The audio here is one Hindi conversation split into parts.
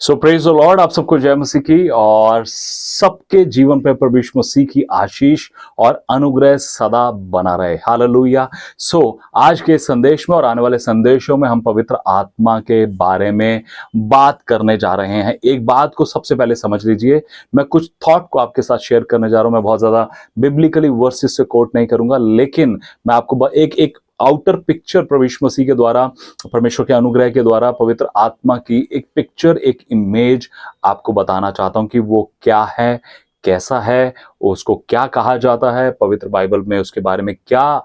So praise the Lord. आप सबको जय मसीह की और सबके जीवन पे प्रभु यीशु मसीह की आशीष और अनुग्रह सदा बना रहे। हालेलुया। सो आज के संदेश में और आने वाले संदेशों में हम पवित्र आत्मा के बारे में बात करने जा रहे हैं। एक बात को सबसे पहले समझ लीजिए, मैं कुछ थॉट को आपके साथ शेयर करने जा रहा हूं। मैं बहुत ज्यादा बिब्लिकली वर्सेस से कोट नहीं करूंगा, लेकिन मैं आपको एक आउटर पिक्चर प्रभु यीशु मसीह के द्वारा, परमेश्वर के अनुग्रह के द्वारा पवित्र आत्मा की एक पिक्चर, एक इमेज आपको बताना चाहता हूं कि वो क्या है, कैसा है, उसको क्या कहा जाता है, पवित्र बाइबल में उसके बारे में क्या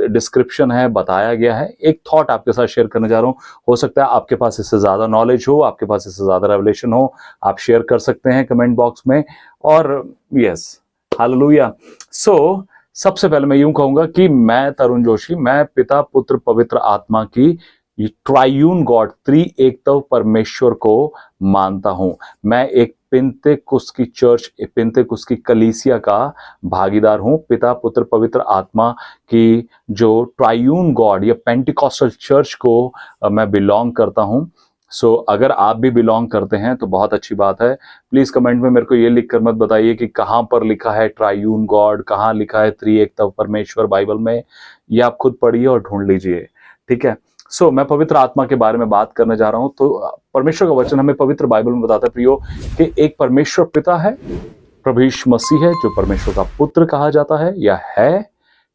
डिस्क्रिप्शन है, बताया गया है। एक थॉट आपके साथ शेयर करने जा रहा हूं। हो सकता है आपके पास इससे ज्यादा नॉलेज हो, आपके पास इससे ज्यादा रेवलेशन हो, आप शेयर कर सकते हैं कमेंट बॉक्स में। और यस, हालेलुया। सो सबसे पहले मैं यूं कहूंगा कि मैं तरुण जोशी, मैं पिता पुत्र पवित्र आत्मा की ट्रायून गॉड, त्रिएकत्व परमेश्वर को मानता हूं। मैं एक पिंतेकुस्त की चर्च, पिंतेकुस्त की कलीसिया का भागीदार हूं। पिता पुत्र पवित्र आत्मा की जो ट्रायून गॉड या पेंटिकॉस्टल चर्च को मैं बिलोंग करता हूं। सो अगर आप भी बिलोंग करते हैं तो बहुत अच्छी बात है। प्लीज कमेंट में मेरे को ये लिख कर मत बताइए कि कहां पर लिखा है ट्रायून गॉड, कहां लिखा है त्रिएकत्व परमेश्वर बाइबल में। ये आप खुद पढ़िए और ढूंढ लीजिए, ठीक है। सो मैं पवित्र आत्मा के बारे में बात करने जा रहा हूं। तो परमेश्वर का वचन हमें पवित्र बाइबल में बताता है प्रियो कि एक परमेश्वर पिता है, प्रभु यीशु मसीह है जो परमेश्वर का पुत्र कहा जाता है या है,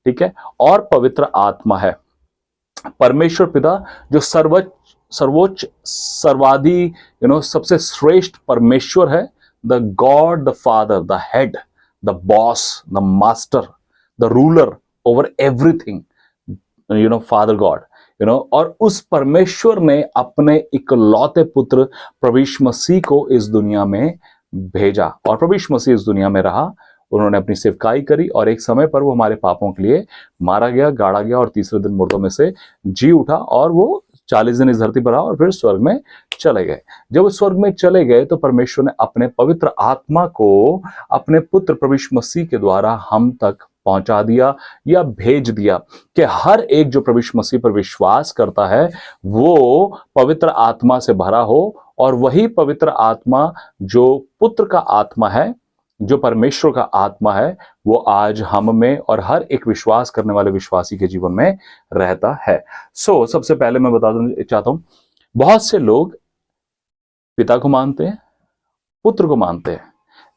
ठीक है, और पवित्र आत्मा है। परमेश्वर पिता जो सर्वोच्च सर्वाधि सबसे श्रेष्ठ परमेश्वर है, the God, the father, the head, the boss, the master, the ruler over everything, father God, और उस परमेश्वर ने अपने इकलौते पुत्र प्रभु यीशु मसीह को इस दुनिया में भेजा और प्रभु यीशु मसीह इस दुनिया में रहा। उन्होंने अपनी सेवकाई करी और एक समय पर वो हमारे पापों के लिए मारा गया, गाड़ा गया और तीसरे दिन मुर्दों में से जी उठा और वो 40 दिन इस धरती पर रहा और फिर स्वर्ग में चले गए। जब वो स्वर्ग में चले गए तो परमेश्वर ने अपने पवित्र आत्मा को अपने पुत्र प्रभु यीशु मसीह के द्वारा हम तक पहुंचा दिया या भेज दिया कि हर एक जो प्रभु यीशु मसीह पर विश्वास करता है वो पवित्र आत्मा से भरा हो। और वही पवित्र आत्मा जो पुत्र का आत्मा है, जो परमेश्वर का आत्मा है, वो आज हम में और हर एक विश्वास करने वाले विश्वासी के जीवन में रहता है। सबसे पहले मैं बता दूं चाहता हूं, बहुत से लोग पिता को मानते हैं, पुत्र को मानते हैं,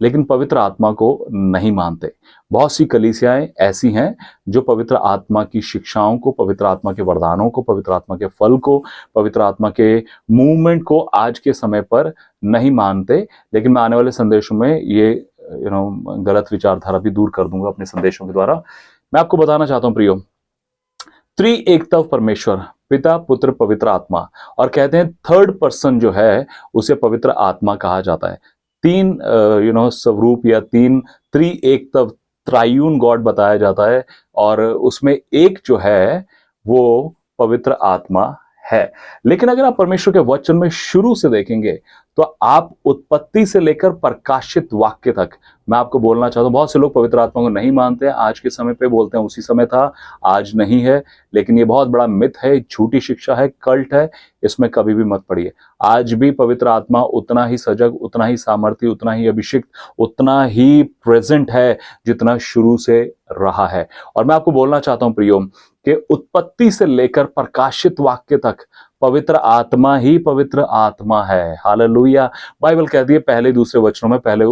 लेकिन पवित्र आत्मा को नहीं मानते। बहुत सी कलीसियाएं ऐसी हैं जो पवित्र आत्मा की शिक्षाओं को, पवित्र आत्मा के वरदानों को, पवित्र आत्मा के फल को, पवित्र आत्मा के मूवमेंट को आज के समय पर नहीं मानते। लेकिन मैं आने वाले संदेशों में ये गलत विचारधारा भी दूर कर दूंगा अपने संदेशों के द्वारा। मैं आपको बताना चाहता हूं प्रियो, त्रिएकत्व परमेश्वर, पिता पुत्र पवित्र आत्मा, और कहते हैं थर्ड पर्सन जो है उसे पवित्र आत्मा कहा जाता है। तीन स्वरूप या तीन त्रिएकत्व, ट्रायून गॉड बताया जाता है और उसमें एक जो है वो पवित्र आत्मा है। लेकिन अगर आप परमेश्वर के वचन में शुरू से देखेंगे तो आप उत्पत्ति से लेकर प्रकाशित वाक्य तक, मैं आपको बोलना चाहता हूं, बहुत से लोग पवित्र आत्मा को नहीं मानते हैं, आज के समय पे बोलते हैं उसी समय था, आज नहीं है। लेकिन ये बहुत बड़ा मिथ है, झूठी शिक्षा है, कल्ट है, इसमें कभी भी मत पड़िए। आज भी पवित्र आत्मा उतना ही सजग, उतना ही सामर्थी, उतना ही अभिषिक्त, उतना ही प्रेजेंट है जितना शुरू से रहा है। और मैं आपको बोलना चाहता हूं प्रियो कि उत्पत्ति से लेकर प्रकाशित वाक्य तक पवित्र आत्मा ही पवित्र आत्मा है। हालेलुया। बाइबल कहती है पहले दूसरे वचनों में, पहले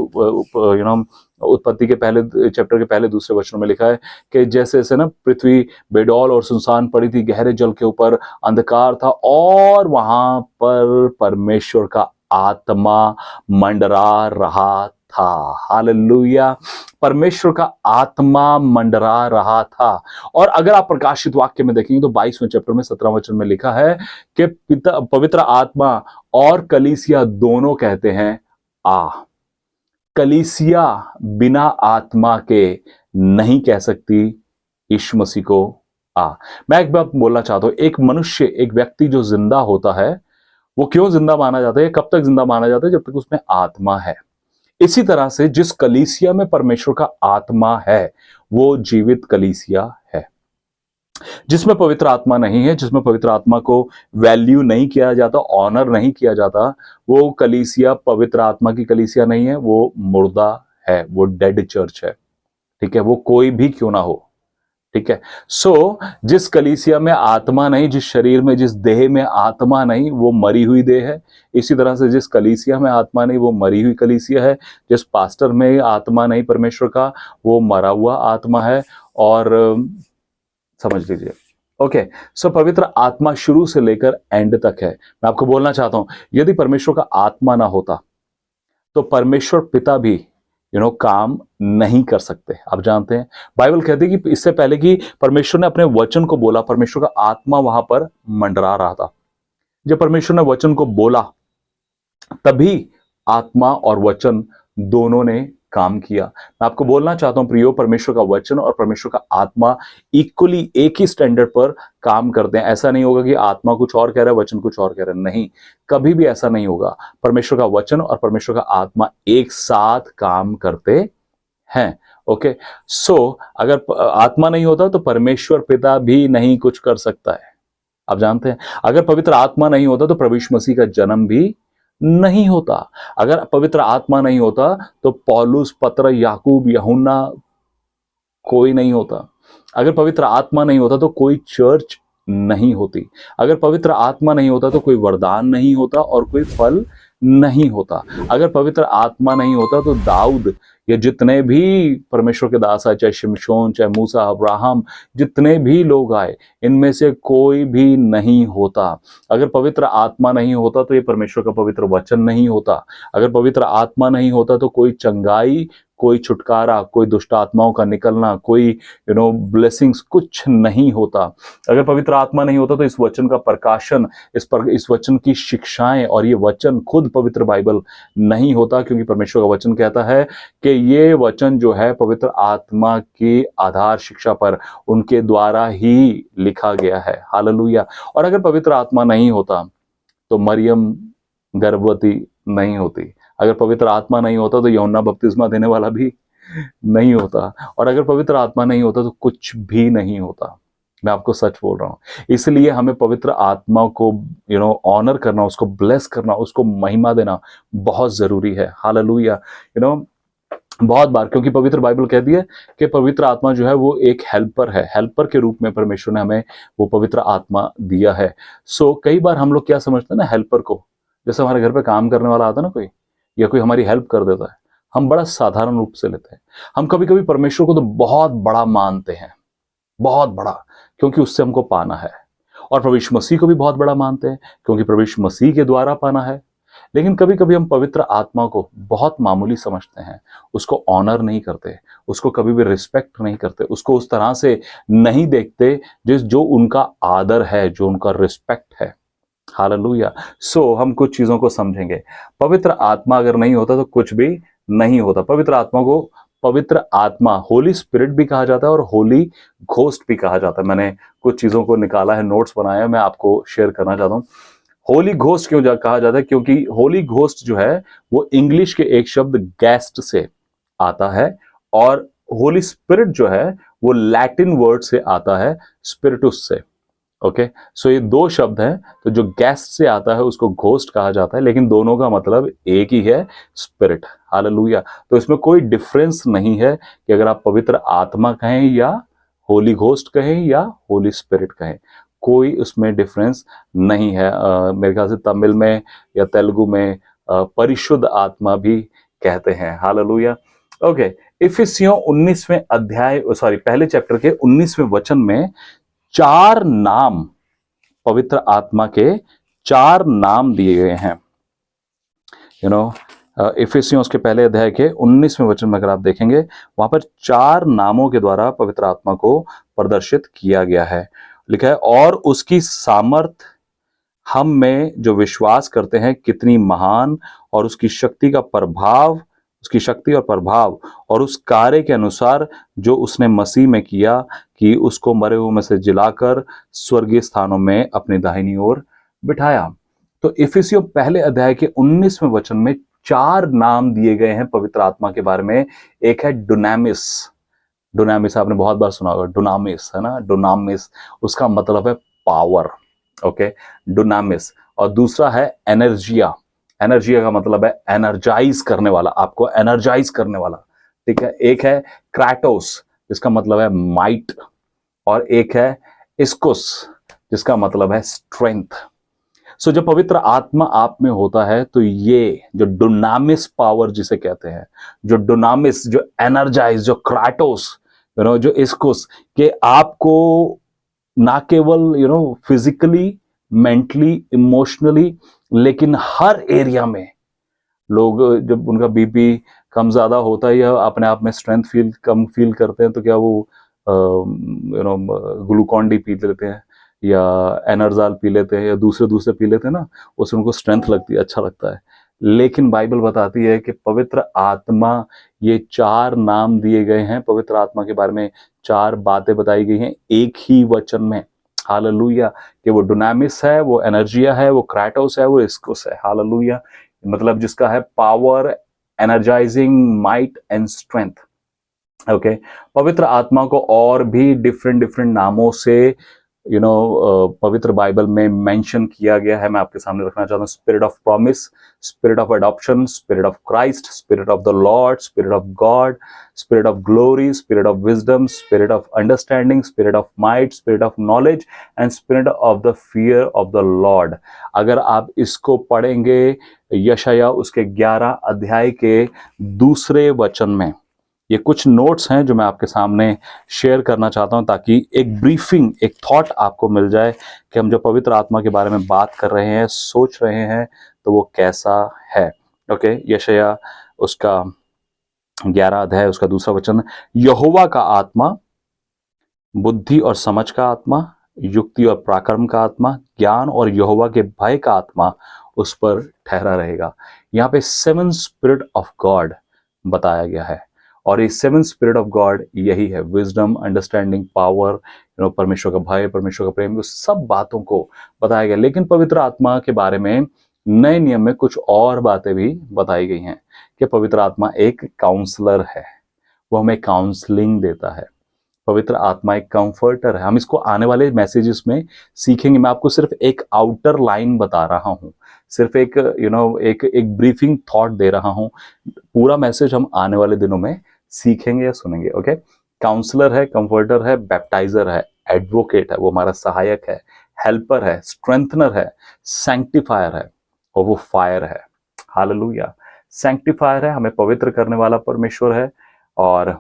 उत्पत्ति के पहले चैप्टर के पहले दूसरे वचनों में लिखा है कि जैसे जैसे ना पृथ्वी बेडौल और सुनसान पड़ी थी, गहरे जल के ऊपर अंधकार था और वहां पर परमेश्वर का आत्मा मंडरा रहा था। हालेलुया। परमेश्वर का आत्मा मंडरा रहा था। और अगर आप प्रकाशित वाक्य में देखेंगे तो 22वें चैप्टर में 17वें वचन में लिखा है कि पवित्र आत्मा और कलीसिया दोनों कहते हैं आ। कलीसिया बिना आत्मा के नहीं कह सकती यीशु मसीह को आ। मैं एक बात बोलना चाहता हूं, एक मनुष्य, एक व्यक्ति जो जिंदा होता है, वो क्यों जिंदा माना जाता है, कब तक जिंदा माना जाता है? जब तक उसमें आत्मा है। इसी तरह से जिस कलीसिया में परमेश्वर का आत्मा है वो जीवित कलीसिया है। जिसमें पवित्र आत्मा नहीं है, जिसमें पवित्र आत्मा को वैल्यू नहीं किया जाता, ऑनर नहीं किया जाता, वो कलीसिया पवित्र आत्मा की कलीसिया नहीं है, वो मुर्दा है, वो डेड चर्च है। ठीक है, वो कोई भी क्यों ना हो। ठीक है। सो जिस कलीसिया में आत्मा नहीं, जिस शरीर में, जिस देह में आत्मा नहीं, वो मरी हुई देह है। इसी तरह से जिस कलीसिया में आत्मा नहीं, वो मरी हुई कलीसिया है। जिस पास्टर में आत्मा नहीं परमेश्वर का, वो मरा हुआ आत्मा है। और समझ लीजिए। ओके। सो पवित्र आत्मा शुरू से लेकर एंड तक है। मैं आपको बोलना चाहता हूं, यदि परमेश्वर का आत्मा ना होता तो परमेश्वर पिता भी काम नहीं कर सकते। आप जानते हैं बाइबल कहती है कि इससे पहले कि परमेश्वर ने अपने वचन को बोला, परमेश्वर का आत्मा वहां पर मंडरा रहा था। जब परमेश्वर ने वचन को बोला तभी आत्मा और वचन दोनों ने काम किया। मैं आपको बोलना चाहता हूं प्रियो, परमेश्वर का वचन और परमेश्वर का आत्मा इक्वली एक ही स्टैंडर्ड पर काम करते हैं। ऐसा नहीं होगा कि आत्मा कुछ और कह रहा है, वचन कुछ और कह रहा है, नहीं, कभी भी ऐसा नहीं होगा। परमेश्वर का वचन और परमेश्वर का आत्मा एक साथ काम करते हैं। ओके। सो अगर आत्मा नहीं होता तो परमेश्वर पिता भी नहीं कुछ कर सकता है। आप जानते हैं अगर पवित्र आत्मा नहीं होता तो प्रभु यीशु मसीह का जन्म भी नहीं होता। अगर पवित्र आत्मा नहीं होता तो पौलुस, पत्र, याकूब, यूहन्ना कोई नहीं होता। अगर पवित्र आत्मा नहीं होता तो कोई चर्च नहीं होती। अगर पवित्र आत्मा नहीं होता तो कोई वरदान नहीं होता और कोई फल नहीं होता। अगर पवित्र आत्मा नहीं होता तो दाऊद या जितने भी परमेश्वर के दास आए, चाहे शिमशोन, चाहे मूसा, अब्राहम, जितने भी लोग आए, इनमें से कोई भी नहीं होता। अगर पवित्र आत्मा नहीं होता तो ये परमेश्वर का पवित्र वचन नहीं होता। अगर पवित्र आत्मा नहीं होता तो कोई चंगाई, कोई छुटकारा, कोई दुष्ट आत्माओं का निकलना, कोई ब्लेसिंग्स कुछ नहीं होता। अगर पवित्र आत्मा नहीं होता तो इस वचन का प्रकाशन, इस वचन की शिक्षाएं और ये वचन खुद पवित्र बाइबल नहीं होता, क्योंकि परमेश्वर का वचन कहता है कि ये वचन जो है पवित्र आत्मा की आधार शिक्षा पर उनके द्वारा ही लिखा गया है। हालेलुया। और अगर पवित्र आत्मा नहीं होता तो मरियम गर्भवती नहीं होती। अगर पवित्र आत्मा नहीं होता तो यूहन्ना बपतिस्मा देने वाला भी नहीं होता। और अगर पवित्र आत्मा नहीं होता तो कुछ भी नहीं होता। मैं आपको सच बोल रहा हूं। इसलिए हमें पवित्र आत्मा को ऑनर करना, उसको ब्लेस करना, उसको महिमा देना बहुत जरूरी है। हालेलुया। बहुत बार, क्योंकि पवित्र बाइबल कहती है कि पवित्र आत्मा जो है वो एक हेल्पर है। हेल्पर के रूप में परमेश्वर ने हमें वो पवित्र आत्मा दिया है। सो कई बार हम लोग क्या समझते हैं ना, हेल्पर को, जैसे हमारे घर पे काम करने वाला आता है ना कोई, या कोई हमारी हेल्प कर देता है, हम बड़ा साधारण रूप से लेते हैं। हम कभी कभी परमेश्वर को तो बहुत बड़ा मानते हैं, बहुत बड़ा, क्योंकि उससे हमको पाना है। और प्रभु यीशु मसीह को भी बहुत बड़ा मानते हैं, क्योंकि प्रभु यीशु मसीह के द्वारा पाना है। लेकिन कभी कभी हम पवित्र आत्मा को बहुत मामूली समझते हैं, उसको ऑनर नहीं करते, उसको कभी भी रिस्पेक्ट नहीं करते, उसको उस तरह से नहीं देखते जो उनका आदर है, जो उनका रिस्पेक्ट है। हालेलुया। सो हम कुछ चीजों को समझेंगे। पवित्र आत्मा अगर नहीं होता तो कुछ भी नहीं होता। पवित्र आत्मा को पवित्र आत्मा, होली स्पिरिट भी कहा जाता है और होली घोस्ट भी कहा जाता है। मैंने कुछ चीजों को निकाला है, नोट्स बनाया है, मैं आपको शेयर करना चाहता हूं। होली घोस्ट क्यों कहा जाता है? क्योंकि होली घोस्ट जो है वो इंग्लिश के एक शब्द गैस्ट से आता है, और होली स्पिरिट जो है वो लैटिन वर्ड से आता है, स्पिरिटुस से। ओके, सो ये दो शब्द हैं, तो जो गैस्ट से आता है उसको घोस्ट कहा जाता है, लेकिन दोनों का मतलब एक ही है, स्पिरिट। हालेलुया। तो इसमें कोई डिफरेंस नहीं है कि अगर आप पवित्र आत्मा कहें या होली घोस्ट कहें या होली स्पिरिट कहें, कोई उसमें डिफरेंस नहीं है। मेरे ख्याल से तमिल में या तेलुगु में परिशुद्ध आत्मा भी कहते हैं। हालेलुया। ओके, इफिसियों 19वें अध्याय, सॉरी पहले चैप्टर के 19वें वचन में चार नाम, पवित्र आत्मा के चार नाम दिए गए हैं। यू नो, इफिसियों के पहले अध्याय के 19वें वचन में अगर आप देखेंगे, वहां पर चार नामों के द्वारा पवित्र आत्मा को प्रदर्शित किया गया है। लिखा है, और उसकी सामर्थ हम में जो विश्वास करते हैं कितनी महान, और उसकी शक्ति का प्रभाव, उसकी शक्ति और प्रभाव और उस कार्य के अनुसार जो उसने मसीह में किया, कि उसको मरे हुए में से जिलाकर स्वर्गीय स्थानों में अपनी दाहिनी ओर बिठाया। तो इफिसियों पहले अध्याय के 19वें वचन में चार नाम दिए गए हैं पवित्र आत्मा के बारे में। एक है डुनामिस। डुनामिस आपने बहुत बार सुना होगा, डुनामिस है ना, डुनामिस उसका मतलब है पावर। ओके, डुनामिस। और दूसरा है एनर्जिया। एनर्जिया का मतलब है एनर्जाइज करने वाला, आपको एनर्जाइज करने वाला। ठीक है। एक है क्राटोस, जिसका मतलब है माइट, और एक है इस्कुस, जिसका मतलब है स्ट्रेंथ। सो जब पवित्र आत्मा आप में होता है तो ये जो डुनामिस पावर जिसे कहते हैं, जो डुनामिस, जो एनर्जाइज, जो क्राटोस, जो इस्कुस, के आपको ना केवल फिजिकली, मेंटली, इमोशनली, लेकिन हर एरिया में, लोग जब उनका बीपी कम ज्यादा होता है या अपने आप में स्ट्रेंथ कम फील करते हैं, तो क्या वो ग्लूकॉन डी पी लेते हैं या एनर्जाल पी लेते हैं या दूसरे दूसरे पी लेते हैं ना, उससे उनको स्ट्रेंथ लगती है, अच्छा लगता है। लेकिन बाइबल बताती है कि पवित्र आत्मा, ये चार नाम दिए गए हैं पवित्र आत्मा के बारे में, चार बातें बताई गई हैं एक ही वचन में। हालेलुया। कि वो डुनामिस है, वो एनर्जिया है, वो क्राटोस है, वो इस्कुस है। हालेलुया। मतलब जिसका है power, energising, might and strength. Okay, पवित्र आत्मा को और भी डिफरेंट डिफरेंट नामों से पवित्र बाइबल में मेंशन किया गया है। मैं आपके सामने रखना चाहता हूँ। Spirit of promise, spirit of adoption, spirit of Christ, spirit of the Lord, spirit of God, spirit of glory, spirit of wisdom, spirit of understanding, spirit of might, spirit of knowledge and spirit of the fear of the Lord. अगर आप इसको पढ़ेंगे यशाया उसके 11 अध्याय के दूसरे वचन में, ये कुछ नोट्स हैं जो मैं आपके सामने शेयर करना चाहता हूं, ताकि एक ब्रीफिंग, एक थॉट आपको मिल जाए कि हम जो पवित्र आत्मा के बारे में बात कर रहे हैं, सोच रहे हैं, तो वो कैसा है। ओके, यशाया उसका 11 अध्याय उसका दूसरा वचन, यहोवा का आत्मा, बुद्धि और समझ का आत्मा, युक्ति और पराक्रम का आत्मा, ज्ञान और यहोवा के भय का आत्मा उस पर ठहरा रहेगा। यहाँ पे 7 स्पिरिट ऑफ गॉड बताया गया है, और ये 7 स्पिरिट ऑफ गॉड यही है, विजडम, अंडरस्टैंडिंग, पावर, परमेश्वर का भय, परमेश्वर का प्रेम, उस सब बातों को बताया गया। लेकिन पवित्र आत्मा के बारे में नए नियम में कुछ और बातें भी बताई गई हैं कि पवित्र आत्मा एक काउंसलर है, वो हमें काउंसलिंग देता है। पवित्र आत्मा एक कंफर्टर है। हम इसको आने वाले मैसेजेस में सीखेंगे। मैं आपको सिर्फ एक आउटर लाइन बता रहा हूं, सिर्फ एक एक ब्रीफिंग थॉट दे रहा हूं। पूरा मैसेज हम आने वाले दिनों में सीखेंगे या सुनेंगे। ओके, काउंसलर है, कंफर्टर है, बैप्टाइजर है, एडवोकेट है, वो हमारा सहायक है, हेल्पर है, स्ट्रेंथनर है, सैंक्टिफायर है, और वो फायर है। हालेलुया। सैंक्टिफायर है, हमें पवित्र करने वाला परमेश्वर है, और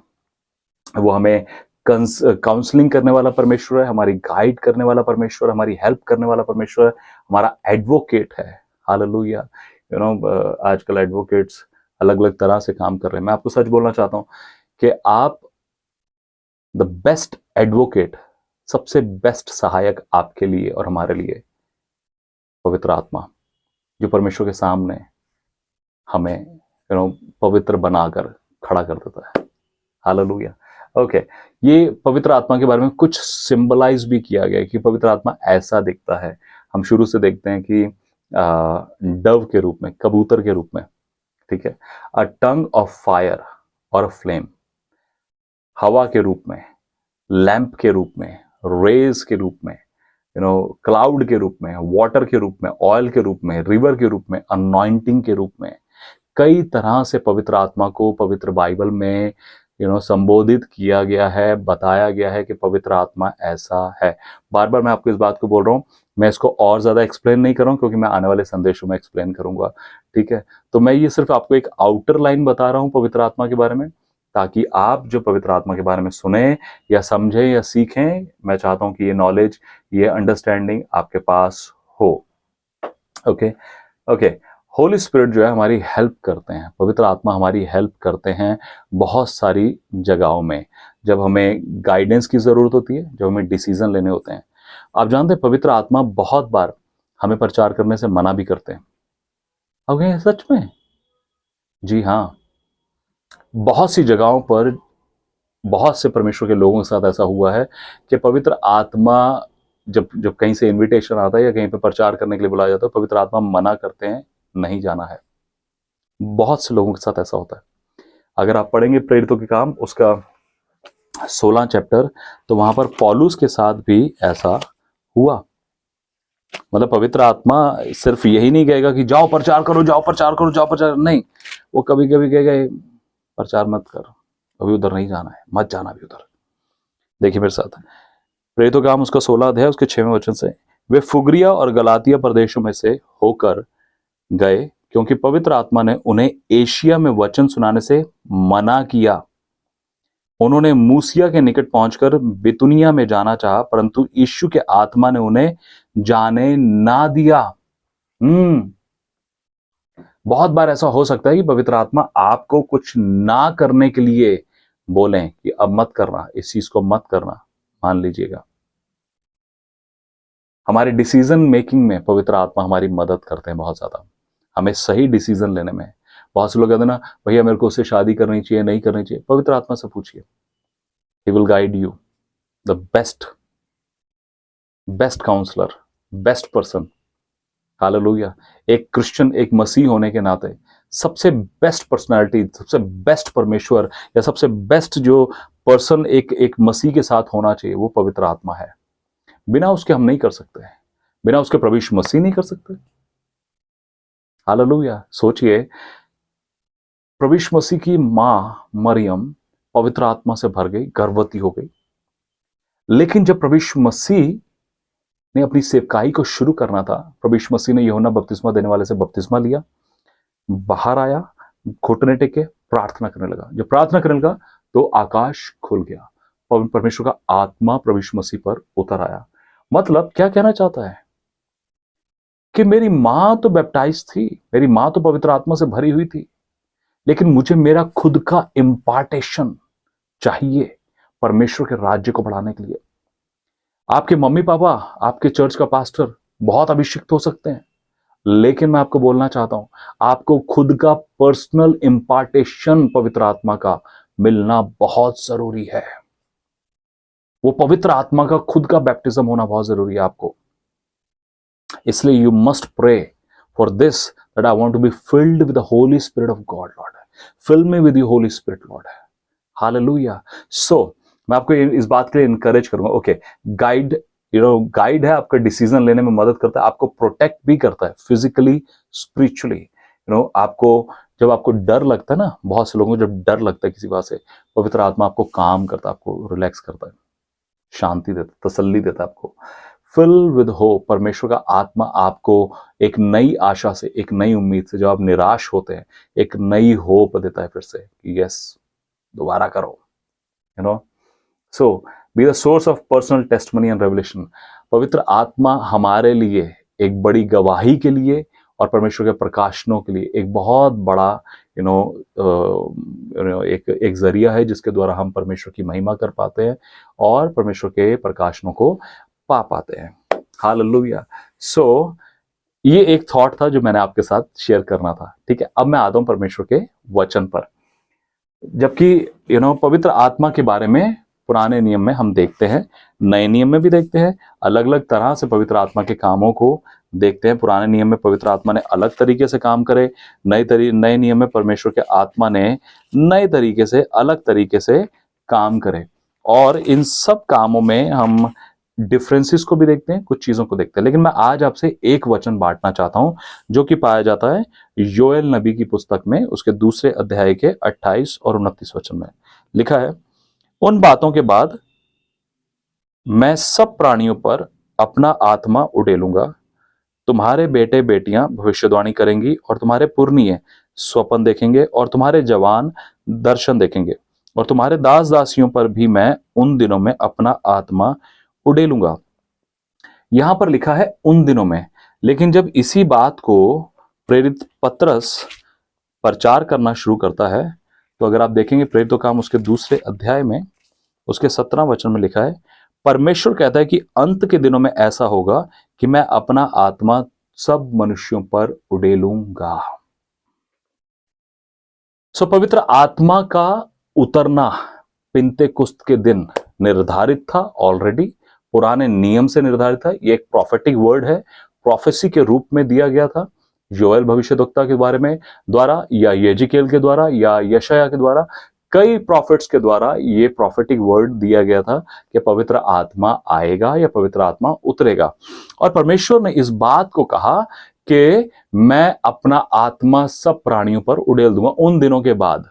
वो हमें काउंसलिंग करने वाला परमेश्वर है, हमारी गाइड करने वाला परमेश्वर है, हमारी हेल्प करने वाला परमेश्वर है, हमारा एडवोकेट है। हालेलुया। आजकल एडवोकेट्स अलग अलग तरह से काम कर रहे हैं। मैं आपको सच बोलना चाहता हूं कि आप द बेस्ट एडवोकेट, सबसे बेस्ट सहायक आपके लिए और हमारे लिए पवित्र आत्मा, जो परमेश्वर के सामने हमें पवित्र बनाकर खड़ा कर देता है। हालेलुया। ओके, ये पवित्र आत्मा के बारे में कुछ सिंबलाइज भी किया गया है कि पवित्र आत्मा ऐसा दिखता है। हम शुरू से देखते हैं कि डव के रूप में, कबूतर के रूप में, ठीक है, अ टंग ऑफ फायर और फ्लेम, हवा के रूप में, लैंप के रूप में, रेज के रूप में, क्लाउड के रूप में, वाटर के रूप में, ऑयल के रूप में, रिवर के रूप में, अनॉइंटिंग के रूप में। कई तरह से पवित्र आत्मा को पवित्र बाइबल में संबोधित किया गया है, बताया गया है कि पवित्र आत्मा ऐसा है। बार बार मैं आपको इस बात को बोल रहा हूँ, मैं इसको और ज्यादा एक्सप्लेन नहीं कर रहा हूँ क्योंकि मैं आने वाले संदेशों में एक्सप्लेन करूंगा, ठीक है। तो मैं ये सिर्फ आपको एक आउटर लाइन बता रहा हूँ पवित्र आत्मा के बारे में, ताकि आप जो पवित्र आत्मा के बारे में सुने या समझें या सीखें, मैं चाहता हूं कि ये नॉलेज, ये अंडरस्टैंडिंग आपके पास हो। Okay okay. होली स्पिरिट जो है हमारी हेल्प करते हैं, पवित्र आत्मा हमारी हेल्प करते हैं बहुत सारी जगहों में, जब हमें गाइडेंस की जरूरत होती है, जब हमें डिसीजन लेने होते हैं। आप जानते हैं पवित्र आत्मा बहुत बार हमें प्रचार करने से मना भी करते हैं। अब ये सच में? जी हाँ, बहुत सी जगहों पर बहुत से परमेश्वर के लोगों के साथ ऐसा हुआ है कि पवित्र आत्मा जब जब कहीं से इनविटेशन आता है या कहीं पे प्रचार करने के लिए बुलाया जाता है, पवित्र आत्मा मना करते हैं, नहीं जाना है। बहुत से लोगों के साथ ऐसा होता है। अगर आप पढ़ेंगे प्रेरितों के काम उसका 16 चैप्टर, तो वहां पर पौलुस के साथ भी ऐसा हुआ। मतलब पवित्र आत्मा सिर्फ यही नहीं कहेगा कि जाओ प्रचार करो, जाओ प्रचार करो, जाओ प्रचार, नहीं, वो कभी कभी कहेगा प्रचार मत कर, अभी उधर नहीं जाना है, मत जाना अभी उधर। देखिए मेरे साथ प्रेरितों का काम उसका 16 अध्याय उसके 6वें वचन से, वे फुगरिया और गलातिया प्रदेशों में से होकर गए क्योंकि पवित्र आत्मा ने उन्हें एशिया में वचन सुनाने से मना किया। उन्होंने मूसिया के निकट पहुंचकर बितुनिया में जाना चाहा, परंतु यीशु के आत्मा ने उन्हें जाने ना दिया। बहुत बार ऐसा हो सकता है कि पवित्र आत्मा आपको कुछ ना करने के लिए बोलें कि अब मत करना, इस चीज को मत करना। मान लीजिएगा, हमारे डिसीजन मेकिंग में पवित्र आत्मा हमारी मदद करते हैं बहुत ज्यादा, हमें सही डिसीजन लेने में। बहुत से लोग कहते हैं ना, भैया मेरे को उससे शादी करनी चाहिए, नहीं करनी चाहिए, पवित्र आत्मा से पूछिए, he will guide you the best counsellor, best person. Hallelujah. एक क्रिश्चियन, एक मसीह होने के नाते सबसे बेस्ट पर्सनालिटी, सबसे बेस्ट परमेश्वर या सबसे बेस्ट जो पर्सन एक मसीह के साथ होना चाहिए, वो पवित्र आत्मा है। बिना उसके हम नहीं कर सकते, बिना उसके प्रभु यीशु मसीह नहीं कर सकते। हालेलुया। सोचिए, प्रभु यीशु मसीह की मां मरियम पवित्र आत्मा से भर गई, गर्भवती हो गई, लेकिन जब प्रभु यीशु मसीह ने अपनी सेवकाई को शुरू करना था, प्रभु यीशु मसीह ने यूहन्ना बपतिस्मा देने वाले से बपतिस्मा लिया, बाहर आया, घुटने टेके प्रार्थना करने लगा। जब प्रार्थना करने लगा तो आकाश खुल गया, परमेश्वर का आत्मा प्रभु यीशु मसीह पर उतर आया। मतलब क्या कहना चाहता है कि मेरी मां तो बैप्टाइज थी, मेरी मां तो पवित्र आत्मा से भरी हुई थी, लेकिन मुझे मेरा खुद का इम्पार्टेशन चाहिए परमेश्वर के राज्य को बढ़ाने के लिए। आपके मम्मी पापा, आपके चर्च का पास्टर बहुत अभिषिक्त हो सकते हैं, लेकिन मैं आपको बोलना चाहता हूं, आपको खुद का पर्सनल इम्पार्टेशन पवित्र आत्मा का मिलना बहुत जरूरी है। वो पवित्र आत्मा का खुद का बैप्टिज्म होना बहुत जरूरी है आपको। इसलिए you must pray for this, that I want to be filled with the Holi spirit of God. Lord, fill me with the Holi spirit Lord. Hallelujah. So मैं आपको इस बात के लिए इनकरेज करूंगा। ओके, गाइड गाइड है, आपका डिसीजन लेने में मदद करता है, आपको प्रोटेक्ट भी करता है फिजिकली, स्पिरिचुअली। आपको जब आपको डर लगता है ना, बहुत से लोगों को जब डर लगता है किसी बात से, पवित्र आत्मा आपको काम करता है, आपको रिलैक्स करता है, शांति देता है, तसल्ली देता है आपको। फिल विद होप, परमेश्वर का आत्मा आपको एक नई आशा से, एक नई उम्मीद से, जब आप निराश होते हैं, एक नई होप देता है फिर से कि यस, दोबारा करो। So be the source of personal testimony and revelation. पवित्र आत्मा हमारे लिए एक बड़ी गवाही के लिए और परमेश्वर के प्रकाशनों के लिए एक बहुत बड़ा एक जरिया है, जिसके द्वारा हम परमेश्वर की महिमा कर पाते हैं और परमेश्वर के प्रकाशनों को पा पाते हैं। हालेलुया। सो ये एक थॉट था जो मैंने आपके साथ शेयर करना था, ठीक है। अब मैं आता हूं परमेश्वर के वचन पर। जबकि पवित्र आत्मा के बारे में पुराने नियम में हम देखते हैं, नए नियम में भी देखते हैं, अलग अलग तरह से पवित्र आत्मा के कामों को देखते हैं। पुराने नियम में पवित्र आत्मा ने अलग तरीके से काम करे, नए नियम में परमेश्वर के आत्मा ने नए तरीके से, अलग तरीके से काम करे। और इन सब कामों में हम डिफरेंसेस को भी देखते हैं, कुछ चीजों को देखते हैं। लेकिन मैं आज आपसे एक वचन बांटना चाहता हूं जो कि पाया जाता है योएल नबी की पुस्तक में, उसके दूसरे अध्याय के 28 और 29 वचन में लिखा है, उन बातों के बाद मैं सब प्राणियों पर अपना आत्मा उड़ेलूंगा, तुम्हारे बेटे बेटियां भविष्यवाणी करेंगी और तुम्हारे पुरनिये स्वप्न देखेंगे और तुम्हारे जवान दर्शन देखेंगे और तुम्हारे दास दासियों पर भी मैं उन दिनों में अपना आत्मा उड़ेलूंगा। यहां पर लिखा है उन दिनों में, लेकिन जब इसी बात को प्रेरित पतरस प्रचार करना शुरू करता है, तो अगर आप देखेंगे प्रेरितों काम उसके दूसरे अध्याय में उसके 17 वचन में लिखा है, परमेश्वर कहता है कि अंत के दिनों में ऐसा होगा कि मैं अपना आत्मा सब मनुष्यों पर उड़ेलूंगा। सो पवित्र आत्मा का उतरना पिंतेकुस्त के दिन निर्धारित था, ऑलरेडी पुराने नियम से निर्धारित था। ये एक प्रोफेटिक वर्ड है, प्रोफेसी के रूप में दिया गया था योएल भविष्यद्वक्ता के बारे में द्वारा, या यजिकेल के द्वारा, या यशाया के द्वारा, कई प्रॉफिट्स के द्वारा ये प्रोफेटिक वर्ड दिया गया था कि पवित्र आत्मा आएगा या पवित्र आत्मा उतरेगा। और परमेश्वर ने इस बात को कहा कि मैं अपना आत्मा सब प्राणियों पर उड़ेल दूंगा उन दिनों के बाद,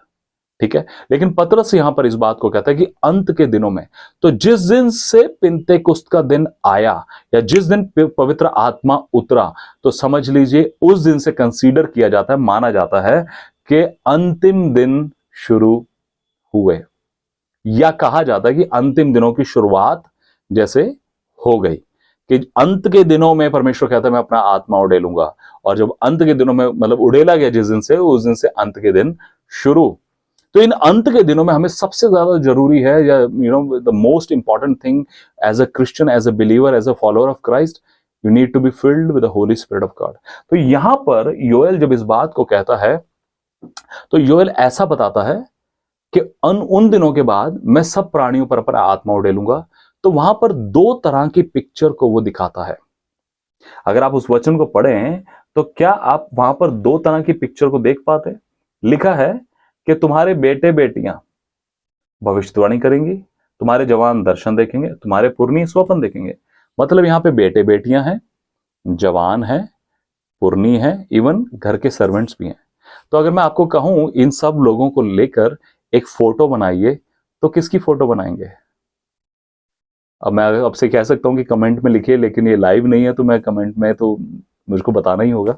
ठीक है। लेकिन पतरस यहां पर इस बात को कहता है कि अंत के दिनों में, तो जिस दिन से पिंतेकुस्त का दिन आया या जिस दिन पवित्र आत्मा उतरा, तो समझ लीजिए उस दिन से कंसीडर किया जाता है, माना जाता है कि अंतिम दिन शुरू हुए, या कहा जाता है कि अंतिम दिनों की शुरुआत जैसे हो गई, कि अंत के दिनों में परमेश्वर कहता है मैं अपना आत्मा उड़ेलूंगा। और जब अंत के दिनों में मतलब उड़ेला गया जिस दिन से, उस दिन से अंत के दिन शुरू। तो इन अंत के दिनों में हमें सबसे ज्यादा जरूरी है, या the most important thing as a Christian, as a believer, as a follower of Christ, you need to be filled with the Holi spirit of God. तो यहां पर योएल जब इस बात को कहता है, तो योएल ऐसा बताता है कि उन दिनों के बाद मैं सब प्राणियों पर अपना आत्मा उड़ेलूंगा। तो वहां पर दो तरह की पिक्चर को वो दिखाता है। अगर आप उस वचन को पढ़ें तो क्या आप वहां पर दो तरह की पिक्चर को देख पाते? लिखा है कि तुम्हारे बेटे बेटियां भविष्यवाणी करेंगी, तुम्हारे जवान दर्शन देखेंगे, तुम्हारे पुरनी स्वप्न देखेंगे। मतलब यहां पे बेटे बेटियां हैं, जवान हैं, पुरनी है, इवन घर के सर्वेंट्स भी हैं। तो अगर मैं आपको कहूं इन सब लोगों को लेकर एक फोटो बनाइए, तो किसकी फोटो बनाएंगे? अब मैं आपसे कह सकता हूं कि कमेंट में लिखिए, लेकिन ये लाइव नहीं है तो मैं कमेंट में तो मुझको बताना ही होगा।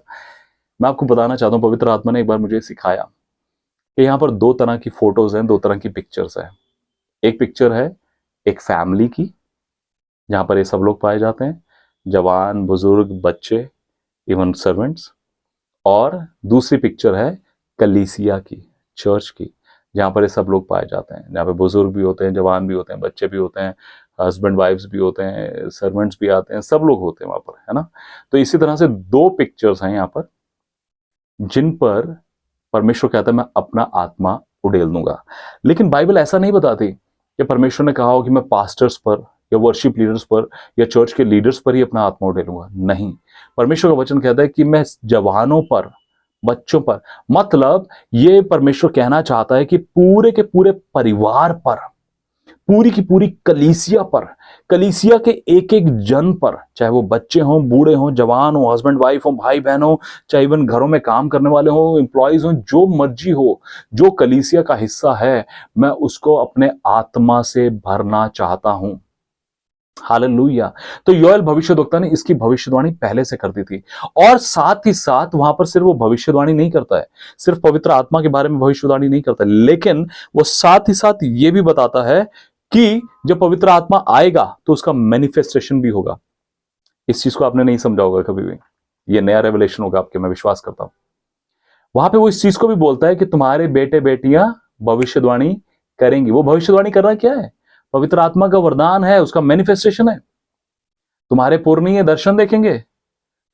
मैं आपको बताना चाहता हूं, पवित्र आत्मा ने एक बार मुझे सिखाया कि यहां पर दो तरह की फोटोज हैं, दो तरह की पिक्चर्स हैं। एक पिक्चर है एक फैमिली की, जहां पर ये सब लोग पाए जाते हैं, जवान, बुजुर्ग, बच्चे, इवन सर्वेंट्स। और दूसरी पिक्चर है कलीसिया की, चर्च की, जहां पर ये सब लोग पाए जाते हैं, जहां पे बुजुर्ग भी होते हैं, जवान भी होते हैं, बच्चे भी होते हैं, हस्बैंड वाइफ्स भी होते हैं, सर्वेंट्स भी आते हैं, सब लोग होते हैं वहां पर, है ना। तो इसी तरह से दो पिक्चर्स हैं यहाँ पर, जिन पर परमेश्वर कहता है मैं अपना आत्मा उड़ेल दूंगा। लेकिन बाइबल ऐसा नहीं बताती कि परमेश्वर ने कहा हो कि मैं पास्टर्स पर या वर्शिप लीडर्स पर या चर्च के लीडर्स पर ही अपना आत्मा उड़ेलूंगा। नहीं, परमेश्वर का वचन कहता है कि मैं जवानों पर, बच्चों पर, मतलब ये परमेश्वर कहना चाहता है कि पूरे के पूरे परिवार पर, पूरी की पूरी कलीसिया पर, कलीसिया के एक एक जन पर, चाहे वो बच्चे हों, बूढ़े हों, जवान हो, हस्बैंड वाइफ हो, भाई बहन हो, चाहे इवन घरों में काम करने वाले हो, एम्प्लॉयज हो, जो मर्जी हो, जो कलीसिया का हिस्सा है, मैं उसको अपने आत्मा से भरना चाहता हूं। हालेलुया। तो योएल भविष्यद्वक्ता ने इसकी भविष्यवाणी पहले से कर दी थी। और साथ ही साथ वहां पर सिर्फ वो भविष्यवाणी नहीं करता है, सिर्फ पवित्र आत्मा के बारे में भविष्यवाणी नहीं करता है, लेकिन वो साथ ही साथ ये भी बताता है कि जब पवित्र आत्मा आएगा तो उसका मैनिफेस्टेशन भी होगा। इस चीज को आपने नहीं समझा होगा कभी भी, ये नया रेवलेशन होगा आपके, मैं विश्वास करता हूं। वहां पे वो इस चीज को भी बोलता है कि तुम्हारे बेटे बेटियां भविष्यवाणी करेंगी। वो भविष्यवाणी करना क्या है? पवित्र आत्मा का वरदान है, उसका मैनिफेस्टेशन है। तुम्हारे पुरनीय दर्शन देखेंगे,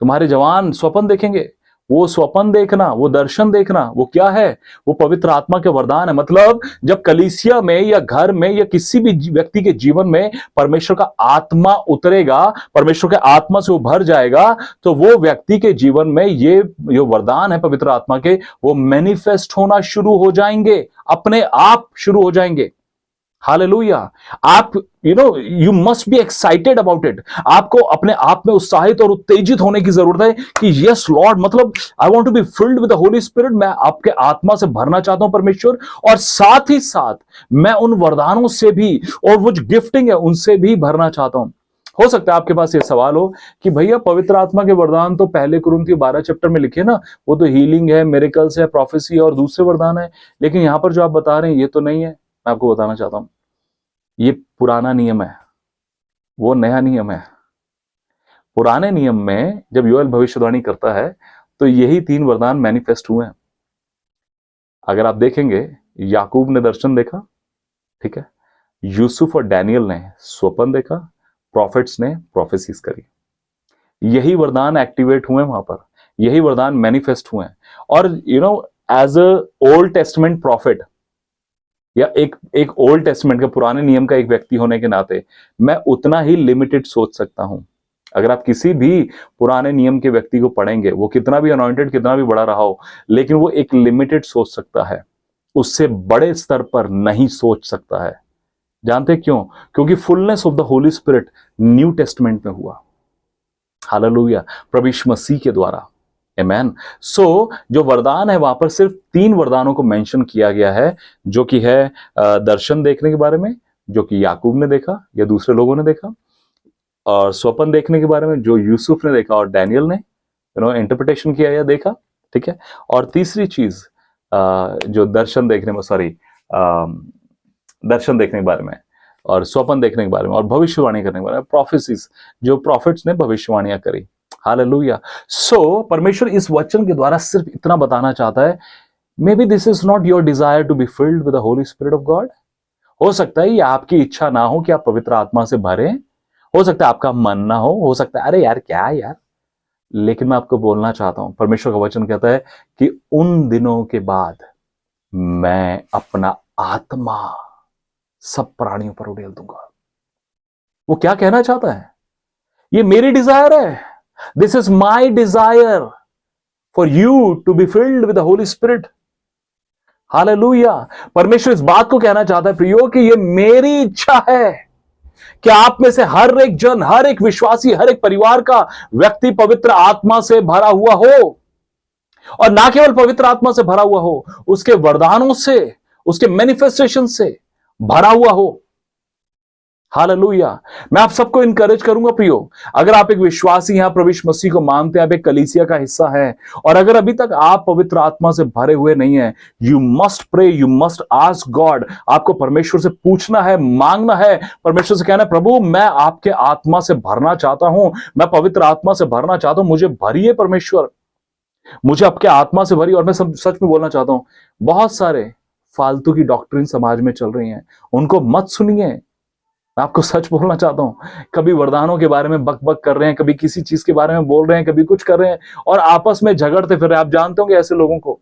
तुम्हारे जवान स्वप्न देखेंगे। वो स्वप्न देखना, वो दर्शन देखना, वो क्या है? वो पवित्र आत्मा के वरदान है। मतलब जब कलीसिया में या घर में या किसी भी व्यक्ति के जीवन में परमेश्वर का आत्मा उतरेगा, परमेश्वर के आत्मा से वो भर जाएगा, तो वो व्यक्ति के जीवन में ये जो वरदान है पवित्र आत्मा के, वो मैनिफेस्ट होना शुरू हो जाएंगे, अपने आप शुरू हो जाएंगे। हालेलुया। आप you must be excited about it. आपको अपने आप में उत्साहित और उत्तेजित होने की जरूरत है कि यस लॉर्ड, मतलब I want to be filled with the Holi Spirit. मैं आपके आत्मा से भरना चाहता हूं परमेश्वर, और साथ ही साथ मैं उन वरदानों से भी और वो जो गिफ्टिंग है उनसे भी भरना चाहता हूं। हो सकता है आपके पास ये सवाल हो कि भैया पवित्र आत्मा के वरदान तो पहले कुरिन्थियों 12 चैप्टर में लिखे ना, वो तो हीलिंग है, मिरेकल्स है, प्रोफेसी और दूसरे वरदान है, लेकिन यहां पर जो आप बता रहे हैं ये तो नहीं है। मैं आपको बताना चाहता हूं, ये पुराना नियम है, वो नया नियम है। पुराने नियम में जब योएल भविष्यवाणी करता है तो यही 3 वरदान मैनिफेस्ट हुए हैं। अगर आप देखेंगे, याकूब ने दर्शन देखा, ठीक है, यूसुफ और डैनियल ने स्वप्न देखा, प्रॉफिट्स ने प्रोफेसीज करी। यही वरदान एक्टिवेट हुए वहां पर, यही वरदान मैनिफेस्ट हुए हैं। और as a old testament prophet या एक ओल्ड टेस्टमेंट के पुराने नियम का एक व्यक्ति होने के नाते मैं उतना ही लिमिटेड सोच सकता हूं। अगर आप किसी भी पुराने नियम के व्यक्ति को पढ़ेंगे, वो कितना भी अनॉइंटेड, कितना भी बड़ा रहा हो, लेकिन वो एक लिमिटेड सोच सकता है, उससे बड़े स्तर पर नहीं सोच सकता है। जानते क्यों? क्योंकि fullness of the Holi spirit new testament में हुआ। हालेलुया, प्रभु यीशु मसीह के द्वारा। आमेन। सो जो वरदान है वहां पर सिर्फ 3 वरदानों को मेंशन किया गया है, जो कि है दर्शन देखने के बारे में, जो कि याकूब ने देखा या दूसरे लोगों ने देखा, और स्वप्न देखने के बारे में जो यूसुफ ने देखा और डैनियल ने इंटरप्रिटेशन किया या देखा, ठीक है। और तीसरी चीज जो दर्शन देखने में, दर्शन देखने के बारे में और स्वप्न देखने के बारे में और भविष्यवाणी करने के बारे में, प्रोफेसीज, जो प्रॉफिट्स ने भविष्यवाणियां करी। हालेलुया। सो परमेश्वर इस वचन के द्वारा सिर्फ इतना बताना चाहता है, may be this is not your desire to be filled with the Holi spirit of God. हो सकता है ये आपकी इच्छा ना हो कि आप पवित्र आत्मा से भरे, हो सकता है आपका मन ना हो सकता है अरे यार क्या यार, लेकिन मैं आपको बोलना चाहता हूं, परमेश्वर का वचन कहता है कि उन दिनों के बाद मैं अपना आत्मा सब प्राणियों पर उड़ेल दूंगा। वो क्या कहना चाहता है? ये मेरी डिजायर है। This is my desire for you to be filled with the Holi Spirit. Hallelujah. परमेश्वर इस बात को कहना चाहता है प्रियो कि ये मेरी इच्छा है कि आप में से हर एक जन, हर एक विश्वासी, हर एक परिवार का व्यक्ति पवित्र आत्मा से भरा हुआ हो, और ना केवल पवित्र आत्मा से भरा हुआ हो, उसके वरदानों से, उसके मैनिफेस्टेशन से भरा हुआ हो। हालेलुया। मैं आप सबको इनकरेज करूंगा प्रियो, अगर आप एक विश्वासी यहां प्रभु यीशु मसीह को मानते हैं, आप एक कलीसिया का हिस्सा है, और अगर अभी तक आप पवित्र आत्मा से भरे हुए नहीं है, you must pray, you must ask God. आपको परमेश्वर से पूछना है, मांगना है, परमेश्वर से कहना है प्रभु मैं आपके आत्मा से भरना चाहता हूं, मैं पवित्र आत्मा से भरना चाहता हूं, मुझे भरिए परमेश्वर, मुझे आपके आत्मा से भरिए। और मैं सच में बोलना चाहता हूं, बहुत सारे फालतू की डॉक्ट्रिन समाज में चल रही हैं, उनको मत सुनिए। मैं आपको सच बोलना चाहता हूं, कभी वरदानों के बारे में बक बक कर रहे हैं, कभी किसी चीज के बारे में बोल रहे हैं, कभी कुछ कर रहे हैं, और आपस में झगड़ते फिर रहे हैं। आप जानते होंगे ऐसे लोगों को,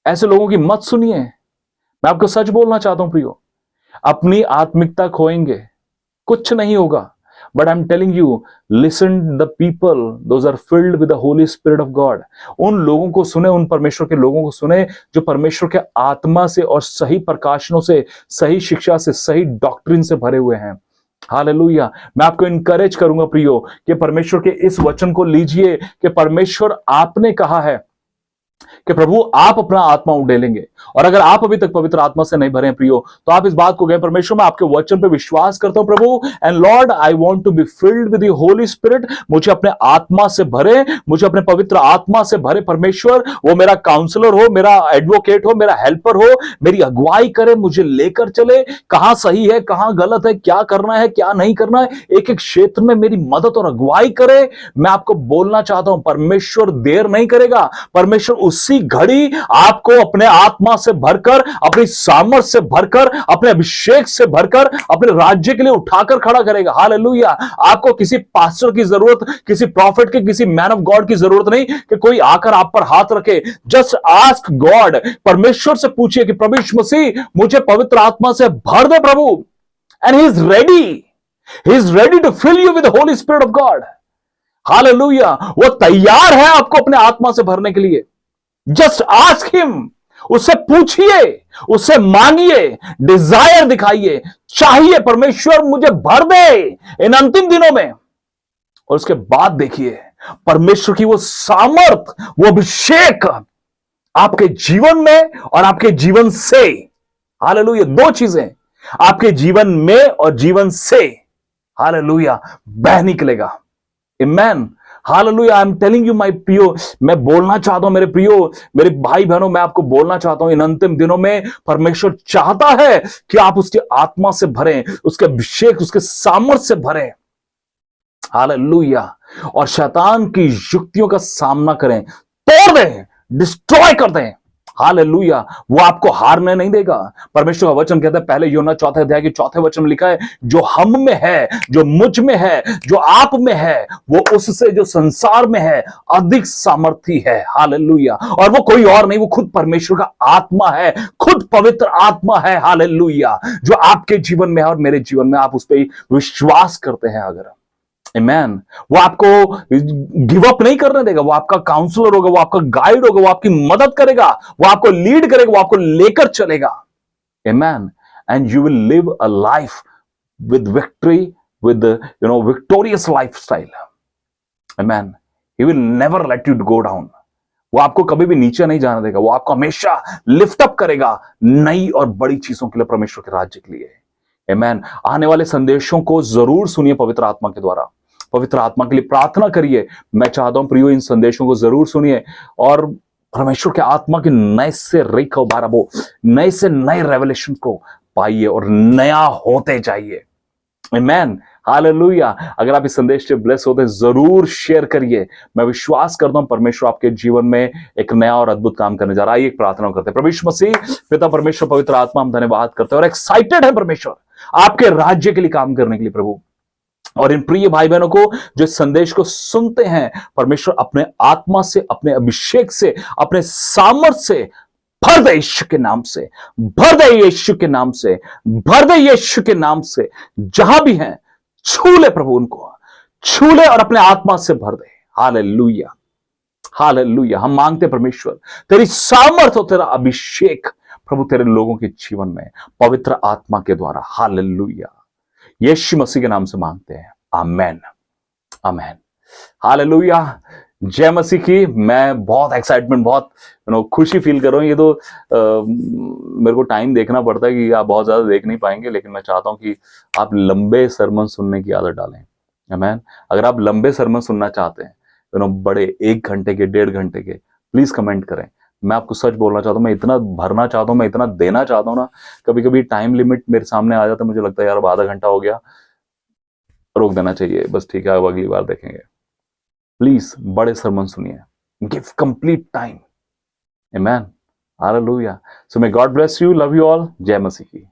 ऐसे लोगों की मत सुनिए। मैं आपको सच बोलना चाहता हूं प्रियो, अपनी आत्मिकता खोएंगे, कुछ नहीं होगा। But I am telling you, listen the people those are filled with the Holi spirit of God. उन लोगों को सुने, उन परमेश्वर के लोगों को सुने जो परमेश्वर के आत्मा से और सही प्रकाशनों से, सही शिक्षा से, सही डॉक्ट्रिन से भरे हुए हैं। हालेलुया। मैं आपको इनकरेज करूंगा प्रियो कि परमेश्वर के इस वचन को लीजिए कि परमेश्वर आपने कहा है कि प्रभु आप अपना आत्मा उड़ेलेंगे। और अगर आप अभी तक पवित्र आत्मा से नहीं भरे हैं प्रियो, तो आप इस बात को कहें परमेश्वर मैं आपके वचन पे विश्वास करता हूं प्रभु, and Lord I want to be filled with the Holi spirit. मुझे अपने आत्मा से भरे, मुझे अपने पवित्र आत्मा से भरे परमेश्वर। वो मेरा काउंसलर हो, मेरा एडवोकेट हो, मेरा हेल्पर हो, मेरी अगुवाई करे, मुझे लेकर चले, कहां सही है कहां गलत है, क्या करना है क्या नहीं करना है, एक एक क्षेत्र में मेरी मदद और अगुवाई करे। मैं आपको बोलना चाहता हूं परमेश्वर देर नहीं करेगा, परमेश्वर उसी घड़ी आपको अपने आत्मा से भरकर, अपनी सामर्थ से भरकर, अपने अभिषेक से भरकर अपने राज्य के लिए उठाकर खड़ा करेगा। हालेलुया। आपको किसी पास्टर की जरूरत, किसी प्रॉफिट की, किसी मैन ऑफ गॉड की जरूरत नहीं कि कोई आकर आप पर हाथ रखे। जस्ट आस्क गॉड, परमेश्वर से पूछिए कि प्रभु यीशु मसीह मुझे पवित्र आत्मा से भर दे प्रभु, and he is ready, he is ready to fill you with the Holi spirit of God. Hallelujah. वो तैयार है आपको अपने आत्मा से भरने के लिए। जस्ट आस्क हिम, उससे पूछिए, उससे मांगिए, डिजायर दिखाइए, चाहिए परमेश्वर मुझे भर दे इन अंतिम दिनों में। और उसके बाद देखिए परमेश्वर की वो सामर्थ, वो अभिषेक आपके जीवन में और आपके जीवन से, हालेलुया, दो चीजें, आपके जीवन में और जीवन से, हालेलुया, बह निकलेगा। Amen. Hallelujah. I am telling you my प्रियो, मैं बोलना चाहता हूं मेरे प्रियो, मेरे भाई बहनों, मैं आपको बोलना चाहता हूं इन अंतिम दिनों में परमेश्वर चाहता है कि आप उसकी आत्मा से भरें, उसके अभिषेक, उसके सामर्थ से भरें। हालेलुया। और शैतान की युक्तियों का सामना करें, तोड़ दें, डिस्ट्रॉय कर दें। हालेलुया। वो आपको हारने नहीं देगा। परमेश्वर का वचन कहता है, पहले यूहन्ना 4 अध्याय के 4 वचन में लिखा है, जो हम में है, जो मुझ में है, जो आप में है, वो उससे जो संसार में है अधिक सामर्थी है। हालेलुया। और वो कोई और नहीं, वो खुद परमेश्वर का आत्मा है, खुद पवित्र आत्मा है। हालेलुया। जो आपके जीवन में है और मेरे जीवन में, आप उस पर विश्वास करते हैं अगर, आमेन, वो आपको गिव अप नहीं करने देगा। वो आपका काउंसलर होगा, वो आपका गाइड होगा, वो आपकी मदद करेगा, वो आपको लीड करेगा, वो आपको लेकर चलेगा। Amen. And you will live a life with victory, with victorious lifestyle. Amen. He will never let you go down. वो आपको कभी भी नीचे नहीं जाने देगा, वो आपको हमेशा लिफ्ट अप करेगा नई और बड़ी चीजों के लिए, परमेश्वर के राज्य के लिए। आमेन। आने वाले संदेशों को जरूर सुनिए पवित्र आत्मा के द्वारा, पवित्र आत्मा के लिए प्रार्थना करिए। मैं चाहता हूं प्रियो, इन संदेशों को जरूर सुनिए और परमेश्वर के आत्मा के नए से रिको बारबो, नए से नए रेवलेशन को पाइए और नया होते जाइए। आमेन। हालेलुया। अगर आप इस संदेश से ब्लेस होते हैं, जरूर शेयर करिए। मैं विश्वास करता हूं परमेश्वर आपके जीवन में एक नया और अद्भुत काम करने जा रहा है। आइए एक प्रार्थना करते हैं। प्रभु यीशु मसीह, पिता परमेश्वर, पवित्र आत्मा, हम धन्यवाद करते हैं और एक्साइटेड है परमेश्वर आपके राज्य के लिए काम करने के लिए प्रभु। और इन प्रिय भाई बहनों को जो इस संदेश को सुनते हैं, परमेश्वर अपने आत्मा से, अपने अभिषेक से, अपने सामर्थ्य से भर दे यीशु के नाम से, भर दे यीशु के नाम से, भर दे यीशु के नाम से। जहां भी हैं छू ले प्रभु, उनको छू ले और अपने आत्मा से भर दे। हालेलुया। हालेलुया। हम मांगते परमेश्वर तेरी सामर्थ्य और तेरा अभिषेक प्रभु तेरे लोगों के जीवन में पवित्र आत्मा के द्वारा। हालेलुया। यीशु मसीह के नाम से मांगते हैं, आमेन, आमेन। हालेलुया। जय मसीह की। मैं बहुत एक्साइटमेंट, बहुत खुशी फील कर रहा हूँ। ये तो मेरे को टाइम देखना पड़ता है कि आप बहुत ज्यादा देख नहीं पाएंगे, लेकिन मैं चाहता हूँ कि आप लंबे सरमन सुनने की आदत डालें। आमेन। अगर आप लंबे सरमन सुनना चाहते हैं, बड़े 1 घंटे के, 1.5 घंटे के, प्लीज कमेंट करें। मैं आपको सच बोलना चाहता हूँ, मैं इतना भरना चाहता हूँ, मैं इतना देना चाहता हूँ ना, कभी कभी टाइम लिमिट मेरे सामने आ जाता है, मुझे लगता है यार अब आधा घंटा हो गया, रोक देना चाहिए, बस ठीक है अब अगली बार देखेंगे। प्लीज बड़े सरमन सुनिए, give complete time. Amen. Hallelujah. So may God bless you, love you all. जय मसीह की।